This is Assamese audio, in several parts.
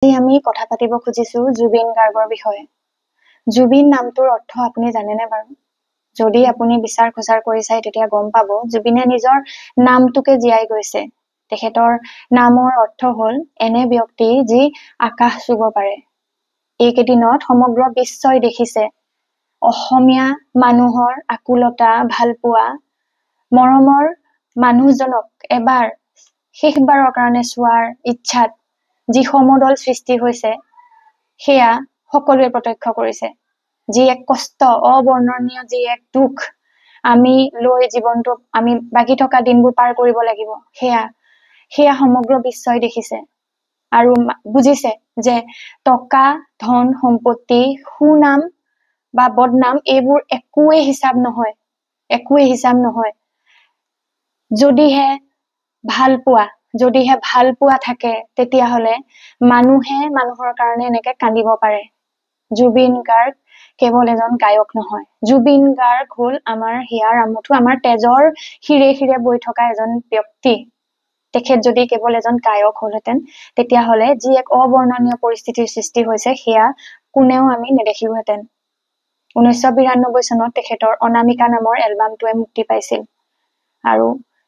আমি কথা পাতিব খুজিছো জুবিন গাৰ্গৰ বিষয়ে। জুবিন নামটোৰ অৰ্থ আপুনি জানেনে বাৰু? যদি আপুনি বিচাৰ খোচাৰ কৰি চাই তেতিয়া গম পাব জুবিনে নিজৰ নামটোকে জীয়াই গৈছে। তেখেতৰ নামৰ অৰ্থ হ'ল এনে ব্যক্তি যি আকাশ চুব পাৰে। এইকেইদিনত সমগ্ৰ বিশ্বই দেখিছে অসমীয়া মানুহৰ আকুলতা, ভালপোৱা, মৰমৰ মানুহজনক এবাৰ শেষবাৰৰ কাৰণে চোৱাৰ ইচ্ছাত যি সমদল সৃষ্টি হৈছে সেয়া সকলোৱে প্ৰত্যক্ষ কৰিছে। যি এক কষ্ট, অবৰ্ণনীয় যি এক দুখ আমি লৈ জীৱনটো আমি বাকি থকা দিনবোৰ পাৰ কৰিব লাগিব, সেয়া সমগ্ৰ বিশ্বই দেখিছে আৰু বুজিছে যে টকা, ধন, সম্পত্তি, সুনাম বা বদনাম এইবোৰ একোৱে হিচাপ নহয়। যদিহে ভাল পোৱা থাকে তেতিয়াহলে মানুহে মানুহৰ কাৰণে এনেকে কান্দিব পাৰে। জুবিন গাৰ্গ কেৱল এজন গায়ক নহয়। জুবিন গাৰ্গ হ'ল আমাৰ হিয়াৰ আমঠু, আমাৰ তেজৰ শিৰে শিৰে বৈ থকা এজন ব্যক্তি। তেখেত যদি কেৱল এজন গায়ক হলহেঁতেন তেতিয়াহলে যি এক অবৰ্ণনীয় পৰিস্থিতিৰ সৃষ্টি হৈছে সেয়া কোনেও আমি নেদেখিলোহেঁতেন। 1992 চনত তেখেতৰ অনামিকা নামৰ এলবামটোৱে মুক্তি পাইছিল আৰু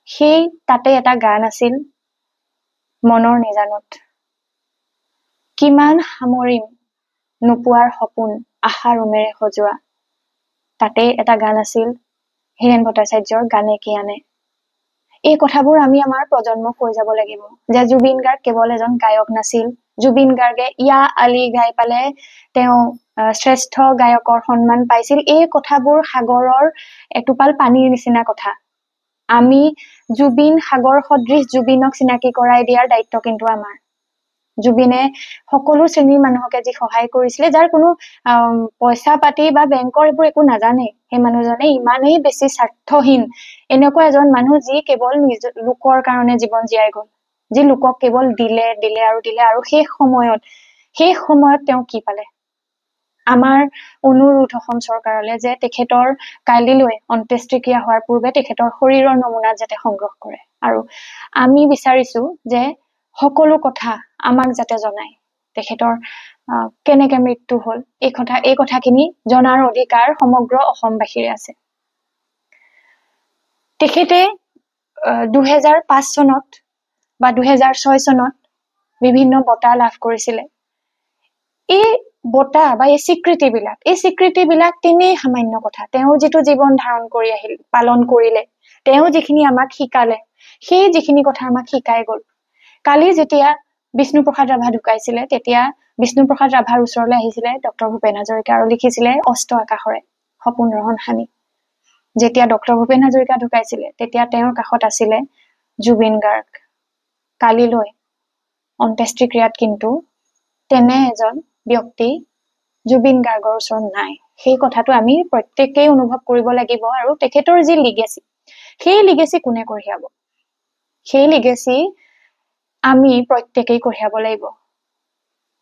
সেই তাতে এটা গান আছিল মনৰ নিজানত। কিমান সামৰিম নোপোৱাৰ সপোন আশাৰ উমেৰে সজোৱা। তাতে এটা গান আছিল হীৰেণ ভট্টাচাৰ্যৰ গানে কি আনে। এই কথাবোৰ আমি আমাৰ প্ৰজন্মক কৈ যাব লাগিব যে জুবিন গাৰ্গ কেৱল এজন গায়ক নাছিল। জুবিন গাৰ্গে ইয়া আলি গাই পালে তেওঁ শ্ৰেষ্ঠ গায়কৰ সন্মান পাইছিল। এই কথাবোৰ সাগৰৰ এটোপাল পানীৰ নিচিনা কথা। আমি জুবিন সাগৰ সদৃশ জুবিনক চিনাকি কৰাই দিয়াৰ দায়িত্ব কিন্তু আমাৰ। জুবিনে সকলো শ্ৰেণীৰ মানুহকে যি সহায় কৰিছিলে, যাৰ কোনো পইচা পাতি বা বেংকৰ এইবোৰ একো নাজানে, সেই মানুহজনে ইমানেই বেছি স্বাৰ্থহীন এনেকুৱা এজন মানুহ যি কেৱল লোকৰ কাৰণে জীৱন জীয়াই গল, যি লোকক কেৱল দিলে আৰু সেই সময়ত তেওঁ কি পালে। আমাৰ অনুৰোধ অসম চৰকাৰলৈ যে তেখেতৰ কালিলৈ অন্ত্যেষ্টিক্ৰিয়া হোৱাৰ পূৰ্বে তেখেতৰ শৰীৰৰ নমুনা যাতে সংগ্ৰহ কৰে আৰু আমি বিচাৰিছো যে সকলো কথা আমাক যাতে জনায়। তেখেতৰ কেনেকে মৃত্যু হল এই কথাখিনি জনাৰ অধিকাৰ সমগ্ৰ অসমবাসীৰ আছে। তেখেতে 2005 চনত বা 2006 চনত বিভিন্ন বঁটা লাভ কৰিছিলে। এই বঁটা বা এই স্বীকৃতিবিলাক তেনেই সামান্য কথা। তেওঁ যিটো জীৱন ধাৰণ কৰি আহিল, পালন কৰিলে, তেওঁ যিখিনি আমাক শিকালে, সেই যিখিনি কথা আমাক শিকাই গল। কালি যেতিয়া বিষ্ণুপ্ৰসাদ ৰাভা ঢুকাইছিলে তেতিয়া বিষ্ণুপ্ৰসাদ ৰাভাৰ ওচৰলৈ আহিছিলে ডক্টৰ ভূপেন হাজৰিকা আৰু লিখিছিলে অস্ত আকাশৰে সপোন ৰহন সানি। যেতিয়া ডক্টৰ ভূপেন হাজৰিকা ঢুকাইছিলে তেতিয়া তেওঁৰ কাষত আছিলে জুবিন গাৰ্গ। কালিলৈ অন্ত্যেষ্টিক্ৰিয়াত কিন্তু তেনে এজন ব্যক্তি জুবিন গাৰ্গৰ ওচৰত নাই। সেই কথাটো আমি প্ৰত্যেকেই অনুভৱ কৰিব লাগিব আৰু তেখেতৰ যি লিগেচি, সেই লিগেচি কোনে কঢ়িয়াব? সেই লিগেচি আমি প্ৰত্যেকেই কঢ়িয়াব লাগিব।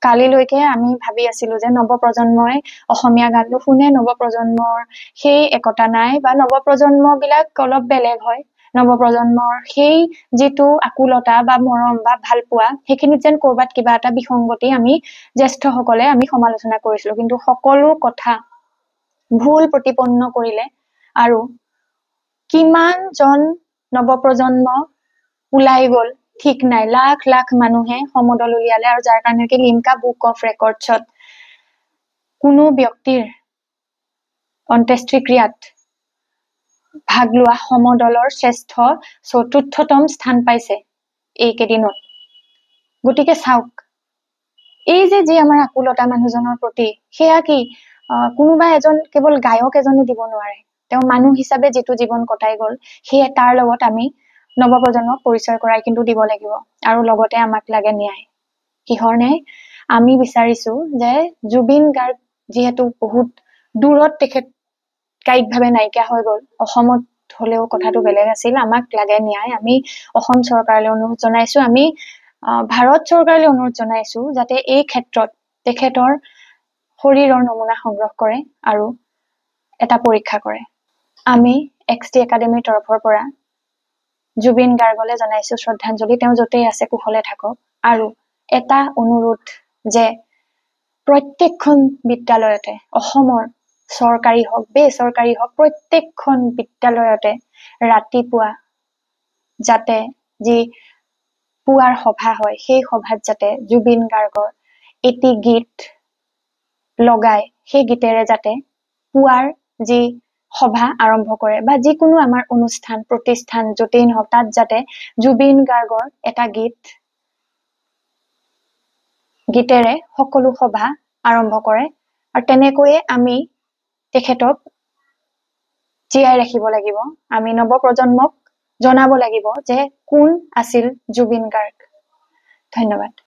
কালিলৈকে আমি ভাবি আছিলো যে নৱপ্ৰজন্মই অসমীয়া গান নুশুনে, নৱপ্ৰজন্মৰ সেই একতা নাই বা নৱপ্ৰজন্ম বিলাক অলপ বেলেগ হয়। নৱপ্ৰজন্মৰ সেই যিটো আকুলতা বা মৰম বা ভালপোৱা সেইখিনিত যেন কৰবাত কিবা এটা বিসংগতি আমি জ্যেষ্ঠসকলে আমি সমালোচনা কৰিছিলো। কিন্তু সকলো কথা ভুল প্ৰতিপন্ন কৰিলে আৰু কিমানজন নৱপ্ৰজন্ম ওলাই গল ঠিক নাই। লাখ লাখ মানুহে সমদল উলিয়ালে আৰু যাৰ কাৰণে কি লিমকা বুক অফ ৰেকৰ্ডছত কোনো ব্যক্তিৰ অন্ত্যেষ্টিক্ৰিয়াত ভাগ লোৱা সমদলৰ শ্ৰেষ্ঠ ৪ৰ্থতম স্থান পাইছে এইকেইদিনত। গতিকে চাওক, এই যে আমাৰ আকুলতা মানুহজনৰ প্ৰতি, সেয়া কি কোনোবা এজন কেৱল গায়ক এজনে দিব নোৱাৰে। তেওঁ মানুহ হিচাপে যিটো জীৱন কটাই গল সেয়ে তাৰ লগত আমি নৱপ্ৰজন্মক পৰিচয় কৰাই কিন্তু দিব লাগিব। আৰু লগতে আমাক লাগে ন্যায়। কিহৰ ন্যায়? আমি বিচাৰিছো যে জুবিন গাৰ্গ যিহেতু বহুত দূৰত তেখেত কায়িকভাৱে নাইকিয়া হৈ গল, অসমত হলেও কথাটো বেলেগ আছিল। আমাক লাগে ন্যায়। আমি অসম চৰকাৰলৈ অনুৰোধ জনাইছো, আমি ভাৰত চৰকাৰলৈ অনুৰোধ জনাইছো যাতে এই ক্ষেত্ৰত তেখেতৰ শৰীৰৰ নমুনা সংগ্ৰহ কৰে আৰু এটা পৰীক্ষা কৰে। আমি XT একাডেমীৰ তৰফৰ পৰা জুবিন গাৰ্গলৈ জনাইছো শ্ৰদ্ধাঞ্জলি। তেওঁ যতেই আছে কুশলে থাকক। আৰু এটা অনুৰোধ যে প্ৰত্যেকখন বিদ্যালয়তে অসমৰ চৰকাৰী হওক বেচৰকাৰী হওক প্ৰত্যেকখন বিদ্যালয়তে ৰাতিপুৱা যাতে যি পুৱাৰ সভা হয় সেই সভাত যাতে জুবিন গাৰ্গৰ এটি গীত লগাই সেই গীতেৰে যাতে পুৱাৰ যি সভা আৰম্ভ কৰে বা যিকোনো আমাৰ অনুষ্ঠান প্ৰতিষ্ঠান যতেই নহওক তাত যাতে জুবিন গাৰ্গৰ এটা গীতেৰে সকলো সভা আৰম্ভ কৰে আৰু তেনেকৈয়ে আমি তেখেতক জীয়াই ৰাখিব লাগিব আমি নৱপ্ৰজন্মক জনাব লাগিব যে কোন আছিল জুবিন গাৰ্গ ধন্যবাদ